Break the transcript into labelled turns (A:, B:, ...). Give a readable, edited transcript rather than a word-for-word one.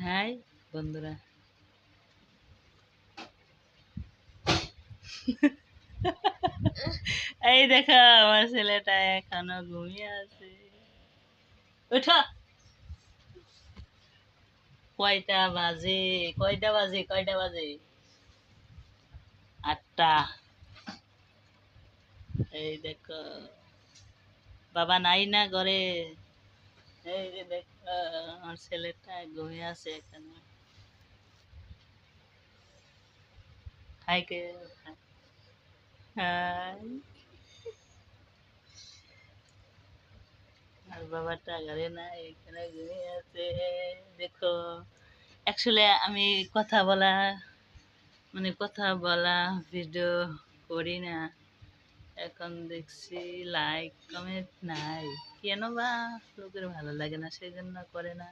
A: High বন্ধুরা, এই দেখো আমার ছেলেটা এখনো ঘুমিয়ে আছে। ওঠো। কয়টা বাজে? কয়টা বাজে? 8টা। এই দেখো বাবা নাই না ঘরে। এই যে দেখো আমার ছেলেটা ঘুমিয়ে আছে এখানে। হাই কে হাই। আর বাবাটা ঘরে নাই, এখানে ঘুমিয়ে আছে। দেখো, অ্যাকচুয়ালি আমি কথা বলা কথা বলা ভিডিও করি না। এখন দেখছি লাইক কমেন্ট নাই, কেন বা লোকের ভালো লাগে না, সেই জন্য করে না।